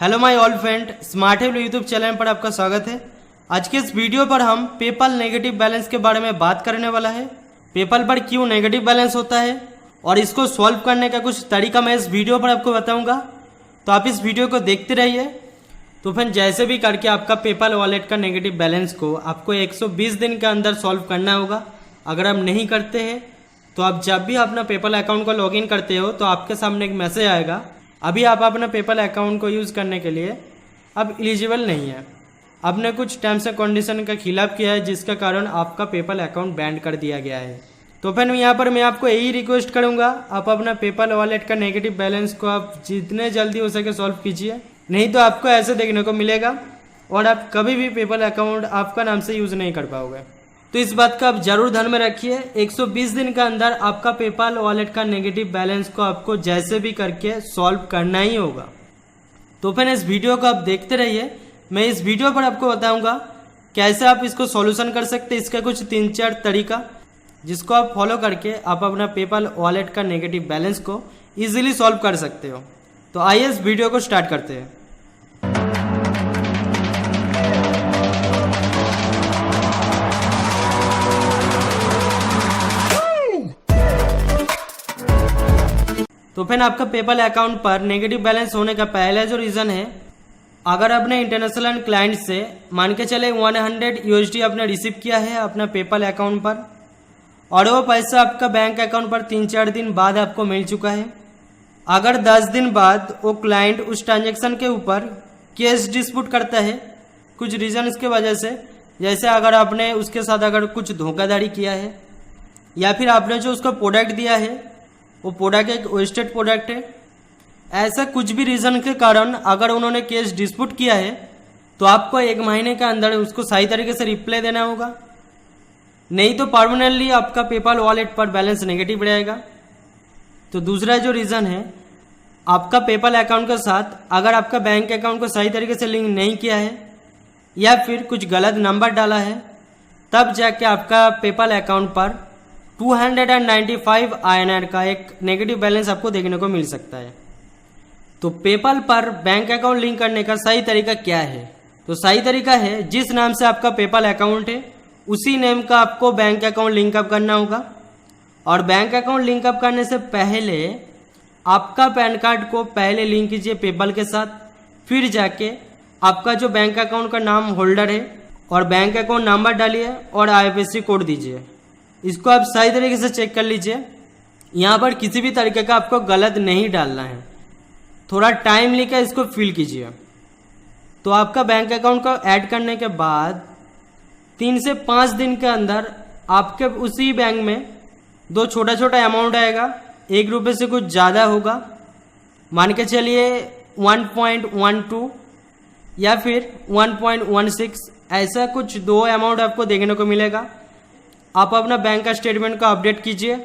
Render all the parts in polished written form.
Hello my all friend, smart help YouTube channel पर आपका स्वागत है। आज के इस वीडियो पर हम पेपल नेगेटिव बैलेंस के बारे में बात करने वाला है। पेपल पर क्यों नेगेटिव बैलेंस होता है और इसको सॉल्व करने का कुछ तरीका मैं इस वीडियो पर आपको बताऊंगा, तो आप इस वीडियो को देखते रहिए। तो फिर जैसे भी करके आपका पेपल वॉलेट का नेगेटिव बैलेंस को आपको 120 दिन के अंदर सॉल्व करना होगा। अगर आप नहीं करते हैं तो आप जब भी अपना पेपल अकाउंट को लॉगिन करते हो तो आपके सामने एक मैसेज आएगा, अभी आप अपना पेपल अकाउंट को यूज़ करने के लिए अब एलिजिबल नहीं है, आपने कुछ टर्म्स एंड कंडीशन का खिलाफ किया है जिसका कारण आपका पेपल अकाउंट बैन कर दिया गया है। तो फिर यहाँ पर मैं आपको यही रिक्वेस्ट करूँगा, आप अपना पेपल वॉलेट का नेगेटिव बैलेंस को आप जितने जल्दी हो सके सॉल्व कीजिए, नहीं तो आपको ऐसे देखने को मिलेगा और आप कभी भी पेपल अकाउंट आपका नाम से यूज़ नहीं कर पाओगे। तो इस बात का आप जरूर ध्यान में रखिए। 120 दिन के अंदर आपका पेपल वॉलेट का नेगेटिव बैलेंस को आपको जैसे भी करके सॉल्व करना ही होगा। तो फिर इस वीडियो को आप देखते रहिए। मैं इस वीडियो पर आपको बताऊंगा कैसे आप इसको सॉल्यूशन कर सकते हैं। इसका कुछ 3-4 तरीका जिसको आप फॉलो करके आप अपना पेपल वॉलेट का नेगेटिव बैलेंस को ईजिली सॉल्व कर सकते हो। तो आइए इस वीडियो को स्टार्ट करते हैं। तो फिर आपका पेपल अकाउंट पर नेगेटिव बैलेंस होने का पहला जो रीज़न है, अगर आपने इंटरनेशनल क्लाइंट से मान के चले 100 USD आपने रिसीव किया है अपना पेपल अकाउंट पर और वो पैसा आपका बैंक अकाउंट पर 3-4 दिन बाद आपको मिल चुका है। अगर 10 दिन बाद वो क्लाइंट उस ट्रांजेक्शन के ऊपर केस डिस्प्यूट करता है कुछ रीज़न इसके वजह से, जैसे अगर आपने उसके साथ अगर कुछ धोखाधड़ी किया है या फिर आपने जो उसको प्रोडक्ट दिया है वो प्रोडक्ट एक वेस्टेड प्रोडक्ट है, ऐसा कुछ भी रीज़न के कारण अगर उन्होंने केस डिस्प्यूट किया है तो आपको 1 महीने के अंदर उसको सही तरीके से रिप्लाई देना होगा, नहीं तो परमानेंटली आपका पेपल वॉलेट पर बैलेंस नेगेटिव रहेगा। तो दूसरा जो रीज़न है, आपका पेपल अकाउंट के साथ अगर आपका बैंक अकाउंट को सही तरीके से लिंक नहीं किया है या फिर कुछ गलत नंबर डाला है, तब जाके आपका पेपल अकाउंट पर 295 INR का एक नेगेटिव बैलेंस आपको देखने को मिल सकता है। तो पेपल पर बैंक अकाउंट लिंक करने का सही तरीका क्या है? तो सही तरीका है, जिस नाम से आपका पेपल अकाउंट है उसी नेम का आपको बैंक अकाउंट लिंकअप करना होगा। और बैंक अकाउंट लिंकअप करने से पहले आपका पैन कार्ड को पहले लिंक कीजिए पेपल के साथ, फिर जाके आपका जो बैंक अकाउंट का नाम होल्डर है और बैंक अकाउंट नंबर डालिए और IFSC कोड दीजिए। इसको आप सही तरीके से चेक कर लीजिए, यहाँ पर किसी भी तरीके का आपको गलत नहीं डालना है। थोड़ा टाइम लेकर इसको फिल कीजिए। तो आपका बैंक अकाउंट को ऐड करने के बाद 3 से 5 दिन के अंदर आपके उसी बैंक में 2 छोटा छोटा अमाउंट आएगा, 1 रुपये से कुछ ज़्यादा होगा, मान के चलिए 1.12 या फिर 1.16, ऐसा कुछ 2 अमाउंट आपको देखने को मिलेगा। आप अपना बैंक का स्टेटमेंट का अपडेट कीजिए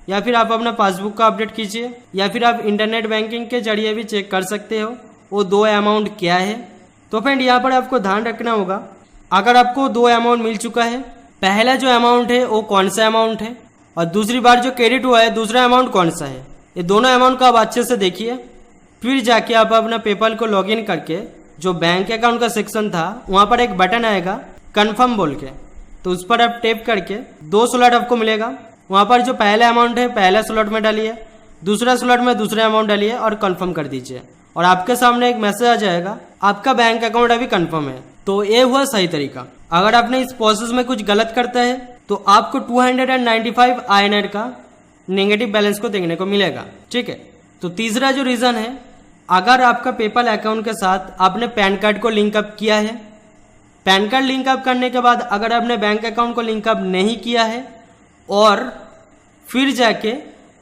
या फिर आप अपना पासबुक का अपडेट कीजिए या फिर आप इंटरनेट बैंकिंग के जरिए भी चेक कर सकते हो वो 2 अमाउंट क्या है। तो फ्रेंड यहाँ पर आपको ध्यान रखना होगा, अगर आपको 2 अमाउंट मिल चुका है, पहला जो अमाउंट है वो कौन सा अमाउंट है और दूसरी बार जो क्रेडिट हुआ है दूसरा अमाउंट कौन सा है, ये दोनों अमाउंट को आप अच्छे से देखिए। फिर जाके आप अपना पेपल को लॉगिन करके जो बैंक अकाउंट का सेक्शन था वहाँ पर एक बटन आएगा कन्फर्म बोल के, तो उस पर आप टैप करके 2 स्लॉट आपको मिलेगा। वहाँ पर जो पहला अमाउंट है पहला स्लॉट में डालिए, दूसरा स्लॉट में दूसरा अमाउंट डालिए और कंफर्म कर दीजिए और आपके सामने एक मैसेज आ जाएगा, आपका बैंक अकाउंट अभी कंफर्म है। तो ये हुआ सही तरीका। अगर आपने इस प्रोसेस में कुछ गलत करता है तो आपको 295 INR का नेगेटिव बैलेंस को देखने को मिलेगा, ठीक है। तो तीसरा जो रीज़न है, अगर आपका पेपल अकाउंट के साथ आपने पैन कार्ड को लिंकअप किया है, पैन कार्ड लिंकअप करने के बाद अगर आपने बैंक अकाउंट को लिंकअप नहीं किया है और फिर जाके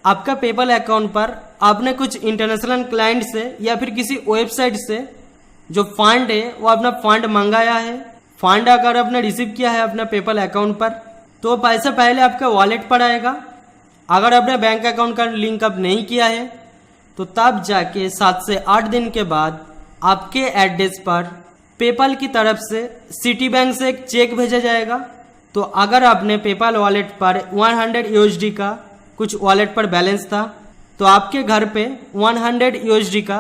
आपका पेपल अकाउंट पर आपने कुछ इंटरनेशनल क्लाइंट से या फिर किसी वेबसाइट से जो फंड है वो अपना फंड मंगाया है, फंड अगर आपने रिसीव किया है अपना पेपल अकाउंट पर तो पैसा पहले आपका वॉलेट पर आएगा। अगर आपने बैंक अकाउंट का लिंकअप नहीं किया है तो तब जाके 7 से 8 दिन के बाद आपके एड्रेस पर पेपल की तरफ से सिटी बैंक से एक चेक भेजा जाएगा। तो अगर आपने पेपल वॉलेट पर 100 USD का कुछ वॉलेट पर बैलेंस था तो आपके घर पे 100 USD का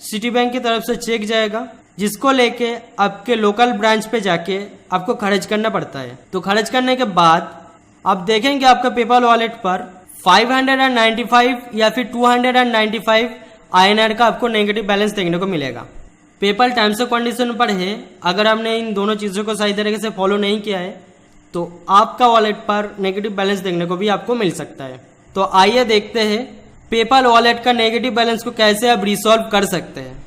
सिटी बैंक की तरफ से चेक जाएगा, जिसको लेके आपके लोकल ब्रांच पे जाके आपको खर्च करना पड़ता है। तो खर्च करने के बाद आप देखेंगे आपका पेपाल वॉलेट पर 595 या फिर 295 INR का आपको नेगेटिव बैलेंस देखने को मिलेगा। पेपाल टर्म्स ऑफ कंडीशन पर है, अगर आपने इन दोनों चीज़ों को सही तरीके से फॉलो नहीं किया है तो आपका वॉलेट पर नेगेटिव बैलेंस देखने को भी आपको मिल सकता है। तो आइए देखते हैं पेपाल वॉलेट का नेगेटिव बैलेंस को कैसे आप रिसॉल्व कर सकते हैं।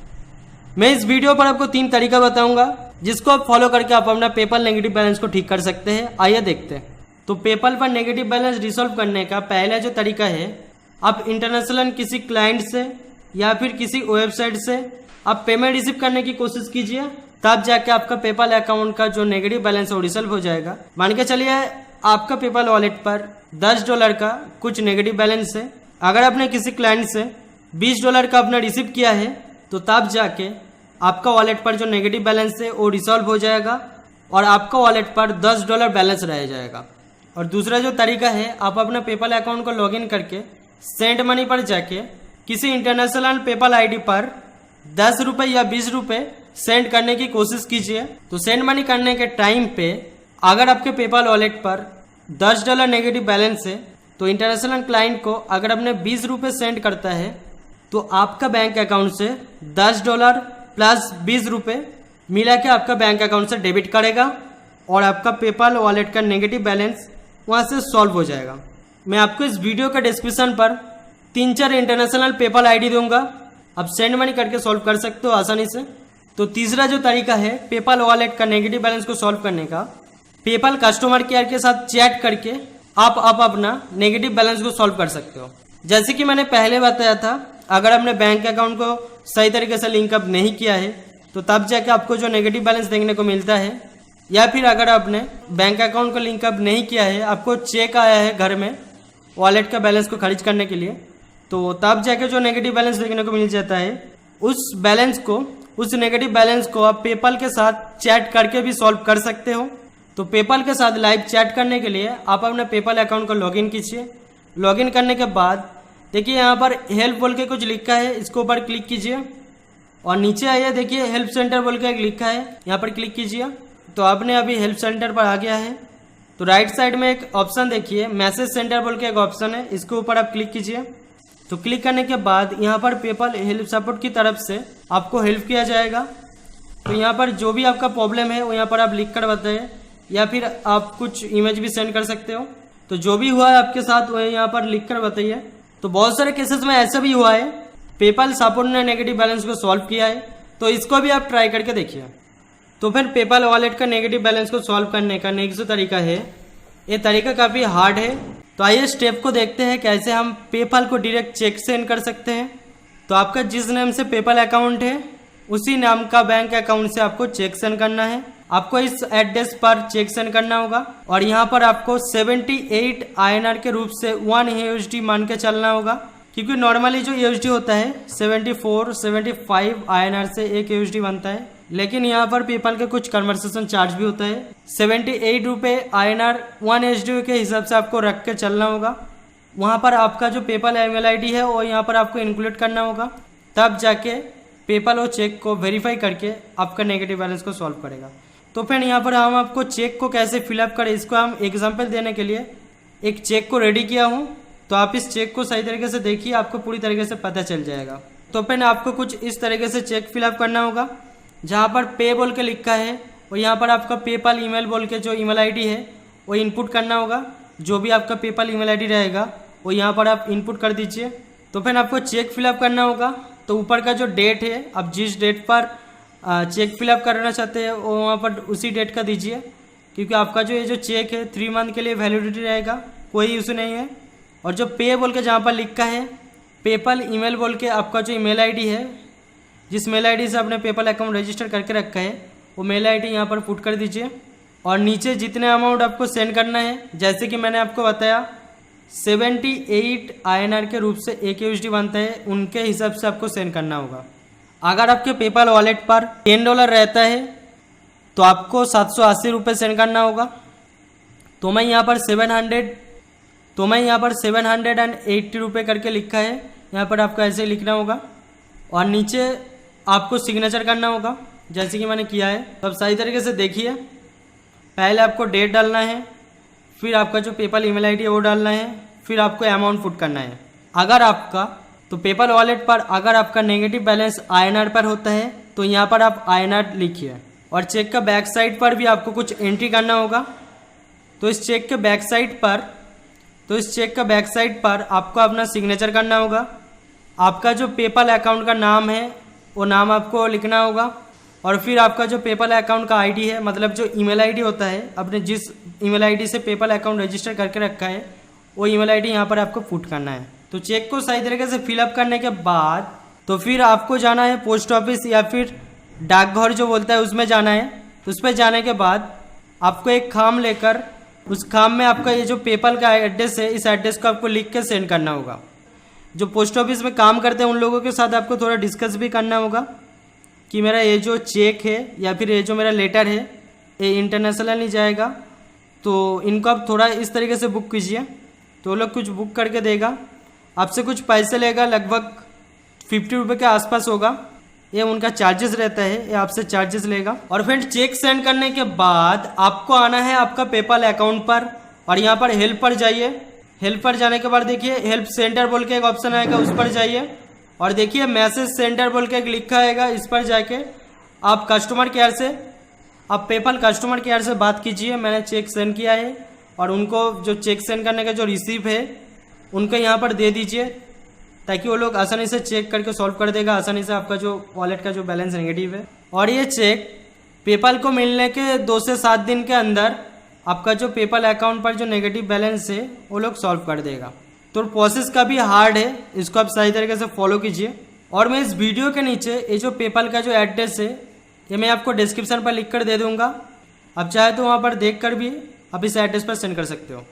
मैं इस वीडियो पर आपको 3 तरीका बताऊंगा जिसको आप फॉलो करके आप अपना पेपाल नेगेटिव बैलेंस को ठीक कर सकते हैं। आइए देखते हैं। तो पेपाल पर नेगेटिव बैलेंस रिसॉल्व करने का पहला जो तरीका है, आप इंटरनेशनल किसी क्लाइंट से या फिर किसी वेबसाइट से आप पेमेंट रिसीव करने की कोशिश कीजिए, तब जाके आपका पेपाल अकाउंट का जो नेगेटिव बैलेंस है वो रिसॉल्व हो जाएगा। मान के चलिए आपका पेपाल वॉलेट पर $10 का कुछ नेगेटिव बैलेंस है। अगर आपने किसी क्लाइंट से $20 का अपना रिसीव किया है तो तब जाके आपका वॉलेट पर जो नेगेटिव बैलेंस है वो रिसॉल्व हो जाएगा और आपका वॉलेट पर $10 बैलेंस रह जाएगा। और दूसरा जो तरीका है, आप अपना पेपाल अकाउंट को लॉगिन करके सेंड मनी पर जाके किसी इंटरनेशनल पेपाल आईडी पर ₹10 या ₹20 सेंड करने की कोशिश कीजिए। तो सेंड मनी करने के टाइम पे अगर आपके पेपाल वॉलेट पर $10 नेगेटिव बैलेंस है तो इंटरनेशनल क्लाइंट को अगर आपने ₹20 सेंड करता है तो आपका बैंक अकाउंट से $10 प्लस ₹20 मिला के आपका बैंक अकाउंट से डेबिट करेगा और आपका पेपाल वॉलेट का नेगेटिव बैलेंस वहाँ से सॉल्व हो जाएगा। मैं आपको इस वीडियो के डिस्क्रिप्शन पर 3-4 इंटरनेशनल पेपाल आईडी दूंगा, आप सेंड मनी करके सॉल्व कर सकते हो आसानी से। तो तीसरा जो तरीका है पेपाल वॉलेट का नेगेटिव बैलेंस को सॉल्व करने का, पेपाल कस्टमर केयर के साथ चैट करके आप अपना नेगेटिव बैलेंस को सॉल्व कर सकते हो। जैसे कि मैंने पहले बताया था, अगर आपने बैंक अकाउंट को सही तरीके से लिंकअप नहीं किया है तो तब जाके आपको जो नेगेटिव बैलेंस देखने को मिलता है, या फिर अगर आपने बैंक अकाउंट को लिंकअप नहीं किया है, आपको चेक आया है घर में वॉलेट का बैलेंस को खर्च करने के लिए, तो तब जाके जो नेगेटिव बैलेंस देखने को मिल जाता है, उस नेगेटिव बैलेंस को आप पेपाल के साथ चैट करके भी सॉल्व कर सकते हो। तो पेपाल के साथ लाइव चैट करने के लिए आप अपने पेपाल अकाउंट को लॉगिन कीजिए। लॉगिन करने के बाद देखिए यहाँ पर हेल्प बोल के कुछ लिखा है, इसके ऊपर क्लिक कीजिए और नीचे आइए, देखिए हेल्प सेंटर बोल के एक लिखा है, यहाँ पर क्लिक कीजिए। तो आपने अभी हेल्प सेंटर पर आ गया है। तो राइट साइड में एक ऑप्शन देखिए मैसेज सेंटर बोल के एक ऑप्शन है, इसके ऊपर आप क्लिक कीजिए। तो क्लिक करने के बाद यहाँ पर पेपाल हेल्प सपोर्ट की तरफ से आपको हेल्प किया जाएगा। तो यहाँ पर जो भी आपका प्रॉब्लम है वो यहाँ पर आप लिख कर बताइए, या फिर आप कुछ इमेज भी सेंड कर सकते हो। तो जो भी हुआ है आपके साथ वो यहाँ पर लिख कर बताइए। तो बहुत सारे केसेस में ऐसा भी हुआ है, पेपाल सपोर्ट ने नेगेटिव बैलेंस को सॉल्व किया है, तो इसको भी आप ट्राई करके देखिए। तो फिर पेपाल वॉलेट का नेगेटिव बैलेंस को सॉल्व करने का नेक्स्ट जो तरीका है, ये तरीका काफ़ी हार्ड है। तो आइए स्टेप को देखते हैं कैसे हम पेपाल को डायरेक्ट चेक सेंड कर सकते हैं। तो आपका जिस नाम से पेपाल अकाउंट है उसी नाम का बैंक अकाउंट से आपको चेक सेंड करना है। आपको इस एड्रेस पर चेक सेंड करना होगा और यहाँ पर आपको 78 INR के रूप से 1 USD मान के चलना होगा, क्योंकि नॉर्मली जो USD होता है 74-75 INR से 1 USD बनता है, लेकिन यहाँ पर पेपाल के कुछ कन्वर्सेशन चार्ज भी होता है। 78 रुपये INR 1 USD के हिसाब से आपको रख के चलना होगा। वहाँ पर आपका जो पेपाल ईमेल आईडी है वो यहाँ पर आपको इंक्लूड करना होगा, तब जाके पेपाल वो चेक को वेरीफाई करके आपका नेगेटिव बैलेंस को सॉल्व करेगा। तो फिर यहाँ पर हम आपको चेक को कैसे फिलअप करें, इसको हम एग्जाम्पल देने के लिए एक चेक को रेडी किया हूँ। तो आप इस चेक को सही तरीके से देखिए, आपको पूरी तरीके से पता चल जाएगा। तो फिर आपको कुछ इस तरीके से चेक फिलअप करना होगा, जहाँ पर पे बोल के लिखा है और यहाँ पर आपका पेपाल ईमेल बोल के जो ईमेल आईडी है वो इनपुट करना होगा। जो भी आपका पेपाल ईमेल आईडी रहेगा वो यहाँ पर आप इनपुट कर दीजिए। तो फिर आपको चेक फिलअप करना होगा। तो ऊपर का जो डेट है, आप जिस डेट पर चेक फिलअप करना चाहते हैं वो वहाँ पर उसी डेट का दीजिए, क्योंकि आपका जो ये जो चेक है 3 मंथ के लिए वैलिडिटी रहेगा, कोई इशू नहीं है। और जो पे बोल के जहाँ पर लिखा है पेपाल ईमेल बोल के आपका जो ईमेल आईडी है, जिस मेल आईडी से आपने पेपाल अकाउंट रजिस्टर करके रखा है वो मेल आईडी यहाँ पर पुट कर दीजिए। और नीचे जितने अमाउंट आपको सेंड करना है, जैसे कि मैंने आपको बताया 78 INR के रूप से 1 USD बनता है, उनके हिसाब से आपको सेंड करना होगा। अगर आपके पेपाल वॉलेट पर $10 रहता है तो आपको 780 रुपये सेंड करना होगा। तो मैं यहाँ पर 780 रुपये करके लिखा है, यहाँ पर आपको ऐसे लिखना होगा। और नीचे आपको सिग्नेचर करना होगा, जैसे कि मैंने किया है। तो अब सही तरीके से देखिए, पहले आपको डेट डालना है, फिर आपका जो पेपल ईमेल आईडी है वो डालना है, फिर आपको अमाउंट पुट करना है। अगर आपका तो पेपल वॉलेट पर अगर आपका नेगेटिव बैलेंस INR पर होता है तो यहाँ पर आप INR लिखिए, और चेक का बैक साइड पर भी आपको कुछ एंट्री करना होगा। तो इस चेक के बैक साइड पर आपको अपना सिग्नेचर करना होगा। आपका जो पेपल अकाउंट का नाम है वो नाम आपको लिखना होगा, और फिर आपका जो पेपल अकाउंट का आईडी है, मतलब जो ईमेल आईडी होता है, आपने जिस ईमेल आईडी से पेपल अकाउंट रजिस्टर करके रखा है वो ईमेल आईडी यहाँ पर आपको पुट करना है। तो चेक को सही तरीके से फिलअप करने के बाद तो फिर आपको जाना है पोस्ट ऑफिस या फिर डाकघर जो बोलता है उसमें जाना है। तो उस पर जाने के बाद आपको एक खाम लेकर उस खाम में आपका ये जो पेपल का एड्रेस है, इस एड्रेस को आपको लिख के सेंड करना होगा। जो पोस्ट ऑफिस में काम करते हैं उन लोगों के साथ आपको थोड़ा डिस्कस भी करना होगा कि मेरा ये जो चेक है या फिर ये जो मेरा लेटर है ये इंटरनेशनल नहीं जाएगा, तो इनको आप थोड़ा इस तरीके से बुक कीजिए। तो वो लोग कुछ बुक करके देगा, आपसे कुछ पैसे लेगा, लगभग 50 रुपये के आसपास होगा, ये उनका चार्जेस रहता है, ये आपसे चार्जेस लेगा। और फिर चेक सेंड करने के बाद आपको आना है आपका पेपल अकाउंट पर, और यहाँ पर हेल्प पर जाइए। हेल्प पर जाने के बाद देखिए हेल्प सेंटर बोल के एक ऑप्शन आएगा, उस पर जाइए, और देखिए मैसेज सेंटर बोल के एक लिखा आएगा, इस पर जाके आप कस्टमर केयर से, आप पेपल कस्टमर केयर से बात कीजिए। मैंने चेक सेंड किया है और उनको जो चेक सेंड करने का जो रिसीप है उनको यहाँ पर दे दीजिए, ताकि वो लोग आसानी से चेक करके सॉल्व कर देगा आसानी से आपका जो वॉलेट का जो बैलेंस नेगेटिव है। और ये चेक पेपल को मिलने के 2 से 7 दिन के अंदर आपका जो पेपल अकाउंट पर जो नेगेटिव बैलेंस है वो लोग सॉल्व कर देगा। तो प्रोसेस काफ़ी हार्ड है, इसको आप सही तरीके से फॉलो कीजिए। और मैं इस वीडियो के नीचे ये जो पेपल का जो एड्रेस है ये मैं आपको डिस्क्रिप्शन पर लिख कर दे दूंगा, आप चाहे तो वहाँ पर देख कर भी आप इस एड्रेस पर सेंड कर सकते हो।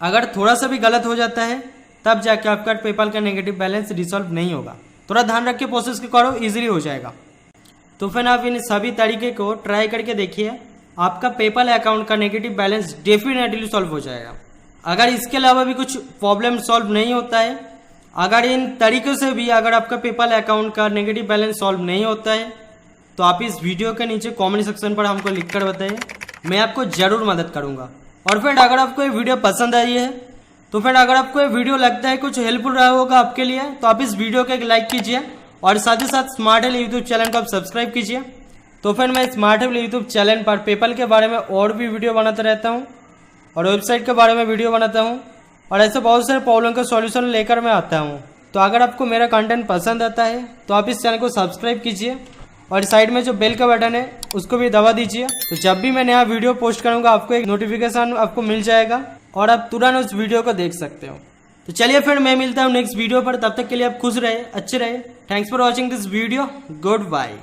अगर थोड़ा सा भी गलत हो जाता है तब जाके आपका पेपल का नेगेटिव बैलेंस रिसॉल्व नहीं होगा। थोड़ा ध्यान रख के प्रोसेस को करो, इजीली हो जाएगा। तो फिर आप इन सभी तरीके को ट्राई करके देखिए, आपका पेपल अकाउंट का नेगेटिव बैलेंस डेफिनेटली सॉल्व हो जाएगा। अगर इसके अलावा भी कुछ प्रॉब्लम सॉल्व नहीं होता है, अगर इन तरीक़ों से भी अगर आपका पेपल अकाउंट का नेगेटिव बैलेंस सॉल्व नहीं होता है तो आप इस वीडियो के नीचे कमेंट सेक्शन पर हमको लिख कर बताइए, मैं आपको ज़रूर मदद करूंगा। और फिर अगर आपको ये वीडियो पसंद आई है तो फिर अगर आपको ये वीडियो लगता है कुछ हेल्पफुल रहा होगा आपके लिए तो आप इस वीडियो को एक लाइक कीजिए, और साथ ही साथ स्मार्ट हेल्थ यूट्यूब चैनल को आप सब्सक्राइब कीजिए। तो फिर मैं स्मार्ट हेल्थ यूट्यूब चैनल पर पेपल के बारे में और भी वीडियो बनाता रहता हूँ, और वेबसाइट के बारे में वीडियो बनाता हूँ, और ऐसे बहुत सारे प्रॉब्लम का सॉल्यूशन लेकर मैं आता हूँ। तो अगर आपको मेरा कंटेंट पसंद आता है तो आप इस चैनल को सब्सक्राइब कीजिए, और साइड में जो बेल का बटन है उसको भी दबा दीजिए। तो जब भी मैं नया वीडियो पोस्ट करूँगा आपको एक नोटिफिकेशन आपको मिल जाएगा, और आप तुरंत उस वीडियो को देख सकते हो। तो चलिए फिर मैं मिलता हूँ नेक्स्ट वीडियो पर, तब तक के लिए आप खुश रहे, अच्छे रहे। Thanks for watching this video, good bye.